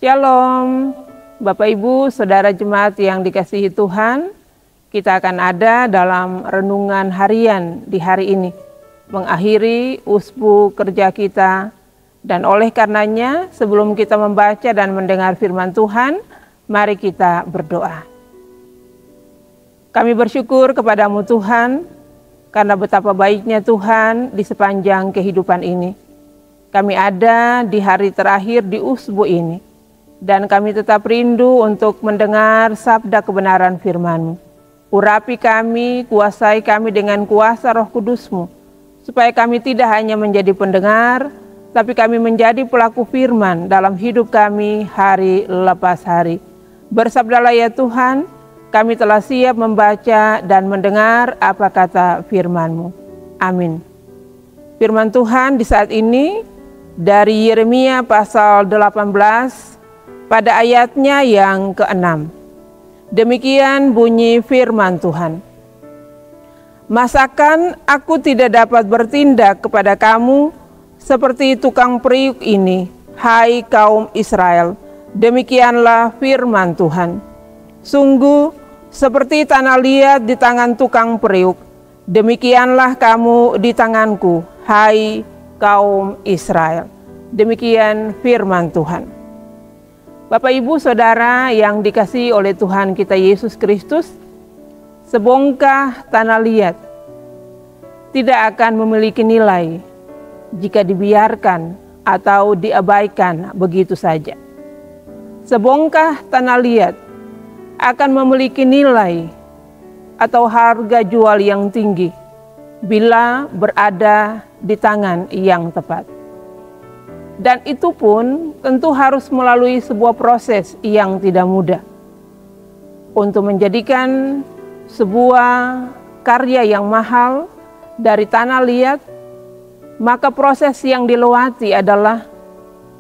Shalom, Bapak Ibu, Saudara Jemaat yang dikasihi Tuhan. Kita akan ada dalam renungan harian di hari ini, mengakhiri usbu kerja kita. Dan oleh karenanya, sebelum kita membaca dan mendengar firman Tuhan, mari kita berdoa. Kami bersyukur kepadamu Tuhan, karena betapa baiknya Tuhan di sepanjang kehidupan ini. Kami ada di hari terakhir di usbu ini. Dan kami tetap rindu untuk mendengar sabda kebenaran firman-Mu. Urapi kami, kuasai kami dengan kuasa Roh Kudus-Mu, supaya kami tidak hanya menjadi pendengar, tapi kami menjadi pelaku firman dalam hidup kami hari lepas hari. Bersabdalah ya Tuhan, kami telah siap membaca dan mendengar apa kata firman-Mu. Amin. Firman Tuhan di saat ini dari Yeremia pasal 18, pada ayatnya yang ke-6. Demikian bunyi firman Tuhan. Masakan aku tidak dapat bertindak kepada kamu seperti tukang periuk ini, hai kaum Israel. Demikianlah firman Tuhan. Sungguh seperti tanah liat di tangan tukang periuk, demikianlah kamu di tanganku, hai kaum Israel. Demikian firman Tuhan. Bapak Ibu Saudara yang dikasihi oleh Tuhan kita Yesus Kristus, sebongkah tanah liat tidak akan memiliki nilai jika dibiarkan atau diabaikan begitu saja. Sebongkah tanah liat akan memiliki nilai atau harga jual yang tinggi bila berada di tangan yang tepat. Dan itu pun tentu harus melalui sebuah proses yang tidak mudah. Untuk menjadikan sebuah karya yang mahal dari tanah liat, maka proses yang dilewati adalah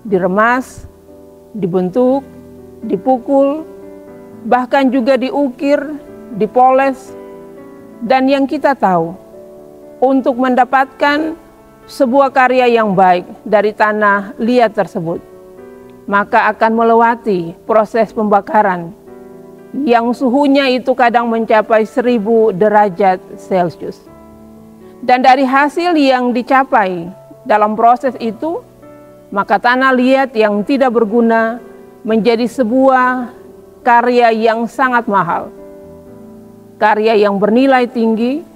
diremas, dibentuk, dipukul, bahkan juga diukir, dipoles. Dan yang kita tahu, untuk mendapatkan sebuah karya yang baik dari tanah liat tersebut, maka akan melewati proses pembakaran yang suhunya itu kadang mencapai 1000 derajat Celcius. Dan dari hasil yang dicapai dalam proses itu, maka tanah liat yang tidak berguna menjadi sebuah karya yang sangat mahal, karya yang bernilai tinggi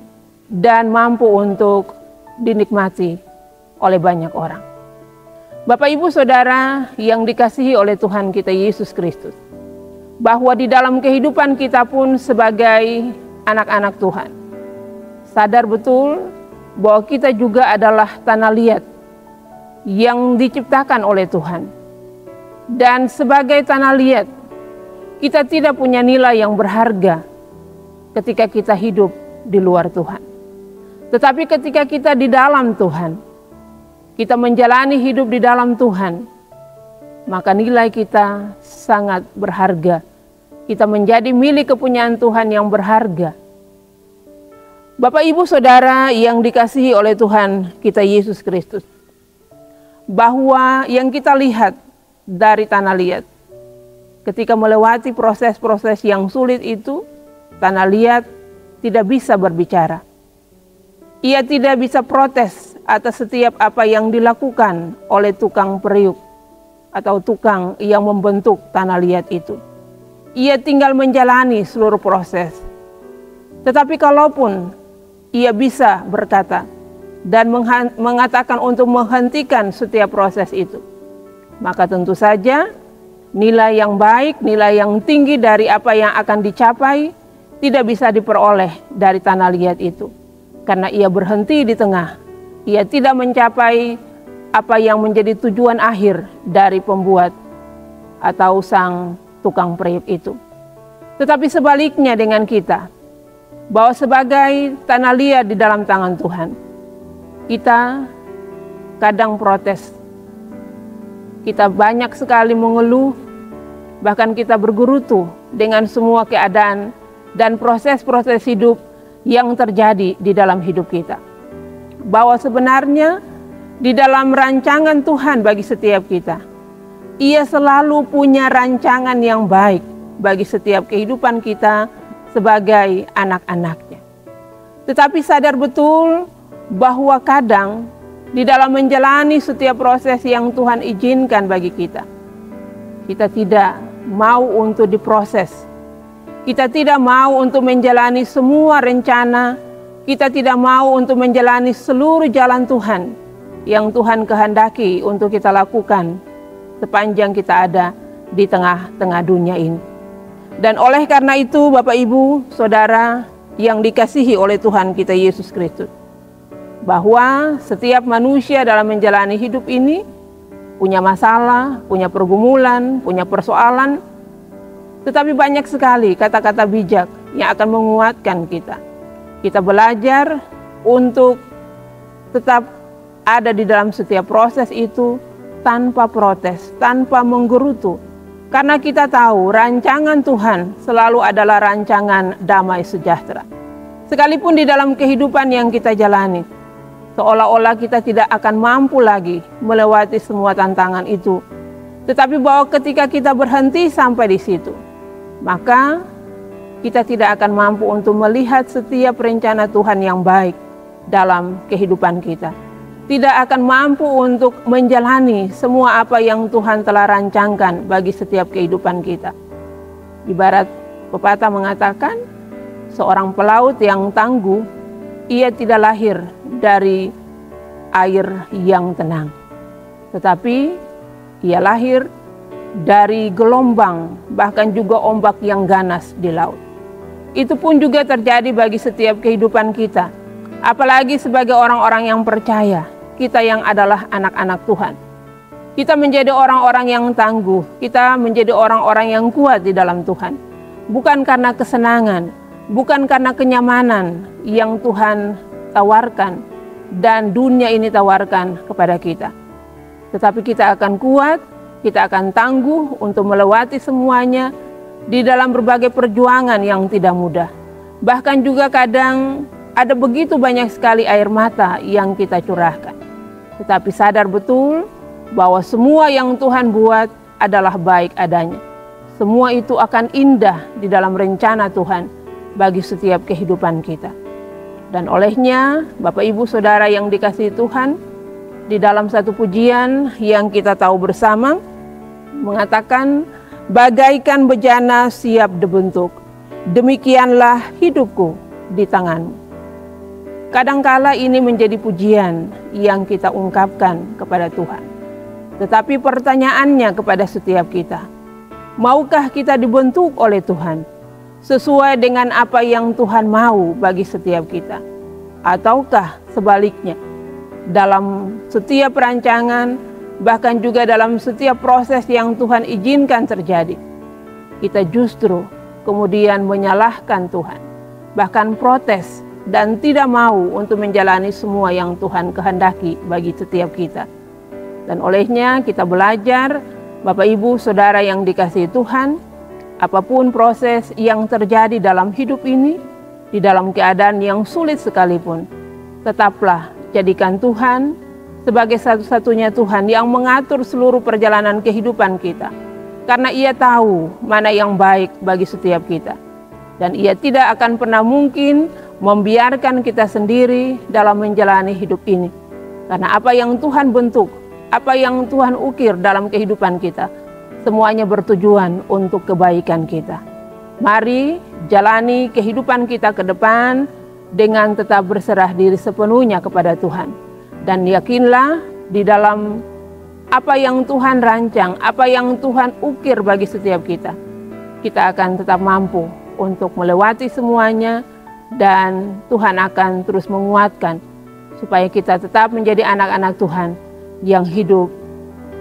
dan mampu untuk dinikmati oleh banyak orang. Bapak Ibu Saudara yang dikasihi oleh Tuhan kita Yesus Kristus, bahwa di dalam kehidupan kita pun sebagai anak-anak Tuhan, sadar betul bahwa kita juga adalah tanah liat yang diciptakan oleh Tuhan. Dan sebagai tanah liat, kita tidak punya nilai yang berharga ketika kita hidup di luar Tuhan. Tetapi ketika kita di dalam Tuhan, kita menjalani hidup di dalam Tuhan, maka nilai kita sangat berharga. Kita menjadi milik kepunyaan Tuhan yang berharga. Bapak Ibu Saudara yang dikasihi oleh Tuhan kita Yesus Kristus, bahwa yang kita lihat dari tanah liat, ketika melewati proses-proses yang sulit itu, tanah liat tidak bisa berbicara. Ia tidak bisa protes atas setiap apa yang dilakukan oleh tukang periuk atau tukang yang membentuk tanah liat itu. Ia tinggal menjalani seluruh proses. Tetapi kalaupun ia bisa berkata dan mengatakan untuk menghentikan setiap proses itu, maka tentu saja nilai yang baik, nilai yang tinggi dari apa yang akan dicapai tidak bisa diperoleh dari tanah liat itu. Karena ia berhenti di tengah, ia tidak mencapai apa yang menjadi tujuan akhir dari pembuat atau sang tukang periuk itu. Tetapi sebaliknya dengan kita, bahwa sebagai tanah liat di dalam tangan Tuhan, kita kadang protes, kita banyak sekali mengeluh, bahkan kita bergerutu dengan semua keadaan dan proses-proses hidup yang terjadi di dalam hidup kita. Bahwa sebenarnya di dalam rancangan Tuhan bagi setiap kita, Ia selalu punya rancangan yang baik bagi setiap kehidupan kita sebagai anak-anaknya. Tetapi sadar betul bahwa kadang di dalam menjalani setiap proses yang Tuhan izinkan bagi kita, kita tidak mau untuk diproses. Kita tidak mau untuk menjalani semua rencana. Kita tidak mau untuk menjalani seluruh jalan Tuhan yang Tuhan kehendaki untuk kita lakukan sepanjang kita ada di tengah-tengah dunia ini. Dan oleh karena itu, Bapak, Ibu, Saudara yang dikasihi oleh Tuhan kita Yesus Kristus, bahwa setiap manusia dalam menjalani hidup ini punya masalah, punya pergumulan, punya persoalan, tetapi banyak sekali kata-kata bijak yang akan menguatkan kita. Kita belajar untuk tetap ada di dalam setiap proses itu tanpa protes, tanpa menggerutu. Karena kita tahu rancangan Tuhan selalu adalah rancangan damai sejahtera. Sekalipun di dalam kehidupan yang kita jalani, seolah-olah kita tidak akan mampu lagi melewati semua tantangan itu. Tetapi bahwa ketika kita berhenti sampai di situ, maka kita tidak akan mampu untuk melihat setiap rencana Tuhan yang baik dalam kehidupan kita. Tidak akan mampu untuk menjalani semua apa yang Tuhan telah rancangkan bagi setiap kehidupan kita. Ibarat pepatah mengatakan, seorang pelaut yang tangguh, ia tidak lahir dari air yang tenang, tetapi ia lahir dari gelombang, bahkan juga ombak yang ganas di laut. Itu pun juga terjadi bagi setiap kehidupan kita. Apalagi sebagai orang-orang yang percaya, kita yang adalah anak-anak Tuhan. Kita menjadi orang-orang yang tangguh, kita menjadi orang-orang yang kuat di dalam Tuhan. Bukan karena kesenangan, bukan karena kenyamanan yang Tuhan tawarkan dan dunia ini tawarkan kepada kita. Tetapi kita akan kuat, kita akan tangguh untuk melewati semuanya di dalam berbagai perjuangan yang tidak mudah. Bahkan juga kadang ada begitu banyak sekali air mata yang kita curahkan. Tetapi sadar betul bahwa semua yang Tuhan buat adalah baik adanya. Semua itu akan indah di dalam rencana Tuhan bagi setiap kehidupan kita. Dan olehnya, Bapak, Ibu, Saudara yang dikasihi Tuhan, di dalam satu pujian yang kita tahu bersama, mengatakan, bagaikan bejana siap dibentuk, demikianlah hidupku di tanganmu. Kadangkala ini menjadi pujian yang kita ungkapkan kepada Tuhan. Tetapi pertanyaannya kepada setiap kita, maukah kita dibentuk oleh Tuhan sesuai dengan apa yang Tuhan mau bagi setiap kita? Ataukah sebaliknya, dalam setiap rancangan, bahkan juga dalam setiap proses yang Tuhan izinkan terjadi, kita justru kemudian menyalahkan Tuhan, bahkan protes dan tidak mau untuk menjalani semua yang Tuhan kehendaki bagi setiap kita. Dan olehnya kita belajar, Bapak, Ibu, Saudara yang dikasihi Tuhan, apapun proses yang terjadi dalam hidup ini, di dalam keadaan yang sulit sekalipun, tetaplah jadikan Tuhan sebagai satu-satunya Tuhan yang mengatur seluruh perjalanan kehidupan kita. Karena Ia tahu mana yang baik bagi setiap kita. Dan Ia tidak akan pernah mungkin membiarkan kita sendiri dalam menjalani hidup ini. Karena apa yang Tuhan bentuk, apa yang Tuhan ukir dalam kehidupan kita, semuanya bertujuan untuk kebaikan kita. Mari jalani kehidupan kita ke depan dengan tetap berserah diri sepenuhnya kepada Tuhan. Dan yakinlah di dalam apa yang Tuhan rancang, apa yang Tuhan ukir bagi setiap kita, kita akan tetap mampu untuk melewati semuanya, dan Tuhan akan terus menguatkan supaya kita tetap menjadi anak-anak Tuhan yang hidup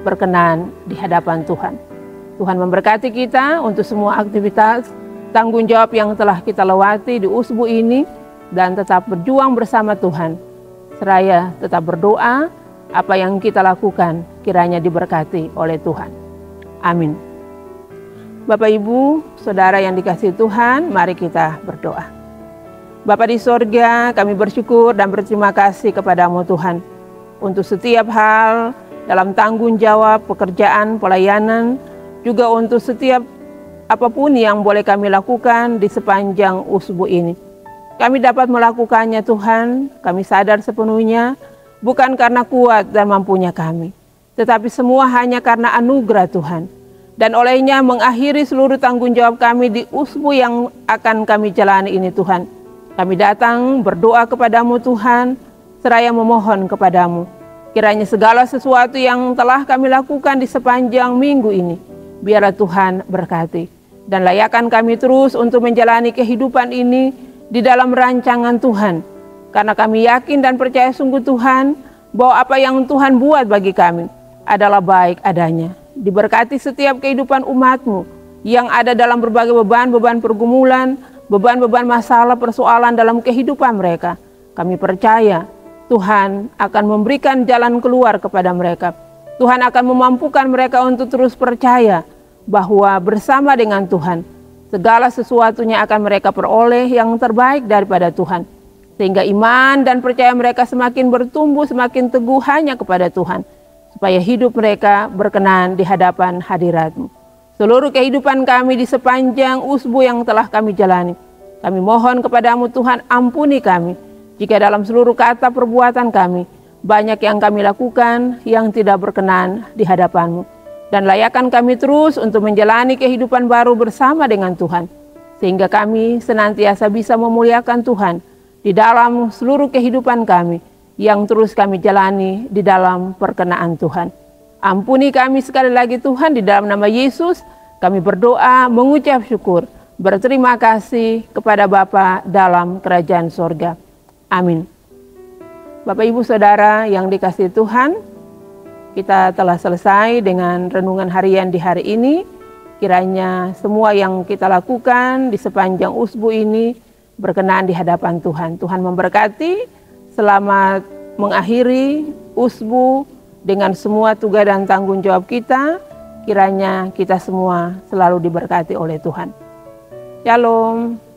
berkenan di hadapan Tuhan. Tuhan memberkati kita untuk semua aktivitas tanggung jawab yang telah kita lewati di usbu ini, dan tetap berjuang bersama Tuhan. Seraya tetap berdoa, apa yang kita lakukan kiranya diberkati oleh Tuhan. Amin. Bapak, Ibu, Saudara yang dikasihi Tuhan, mari kita berdoa. Bapa di sorga, kami bersyukur dan berterima kasih kepadamu Tuhan, untuk setiap hal dalam tanggung jawab, pekerjaan, pelayanan, juga untuk setiap apapun yang boleh kami lakukan di sepanjang usbu ini. Kami dapat melakukannya Tuhan, kami sadar sepenuhnya, bukan karena kuat dan mampunya kami, tetapi semua hanya karena anugerah Tuhan. Dan olehnya mengakhiri seluruh tanggung jawab kami di usbu yang akan kami jalani ini Tuhan. Kami datang berdoa kepadamu Tuhan, seraya memohon kepadamu. Kiranya segala sesuatu yang telah kami lakukan di sepanjang minggu ini, biarlah Tuhan berkati. Dan layakan kami terus untuk menjalani kehidupan ini di dalam rancangan Tuhan. Karena kami yakin dan percaya sungguh Tuhan, bahwa apa yang Tuhan buat bagi kami adalah baik adanya. Diberkati setiap kehidupan umat-Mu yang ada dalam berbagai beban pergumulan, beban masalah, persoalan dalam kehidupan mereka. Kami percaya Tuhan akan memberikan jalan keluar kepada mereka. Tuhan akan memampukan mereka untuk terus percaya bahwa bersama dengan Tuhan, segala sesuatunya akan mereka peroleh yang terbaik daripada Tuhan. Sehingga iman dan percaya mereka semakin bertumbuh, semakin teguh hanya kepada Tuhan. Supaya hidup mereka berkenan di hadapan hadirat-Mu. Seluruh kehidupan kami di sepanjang usbu yang telah kami jalani, kami mohon kepadamu Tuhan, ampuni kami. Jika dalam seluruh kata perbuatan kami, banyak yang kami lakukan yang tidak berkenan di hadapan-Mu. Dan layakan kami terus untuk menjalani kehidupan baru bersama dengan Tuhan. Sehingga kami senantiasa bisa memuliakan Tuhan di dalam seluruh kehidupan kami, yang terus kami jalani di dalam perkenaan Tuhan. Ampuni kami sekali lagi Tuhan, di dalam nama Yesus kami berdoa, mengucap syukur, berterima kasih kepada Bapa dalam kerajaan sorga. Amin. Bapak Ibu Saudara yang dikasihi Tuhan, kita telah selesai dengan renungan harian di hari ini. Kiranya semua yang kita lakukan di sepanjang usbu ini berkenan di hadapan Tuhan. Tuhan memberkati. Selamat mengakhiri usbu dengan semua tugas dan tanggung jawab kita. Kiranya kita semua selalu diberkati oleh Tuhan. Shalom.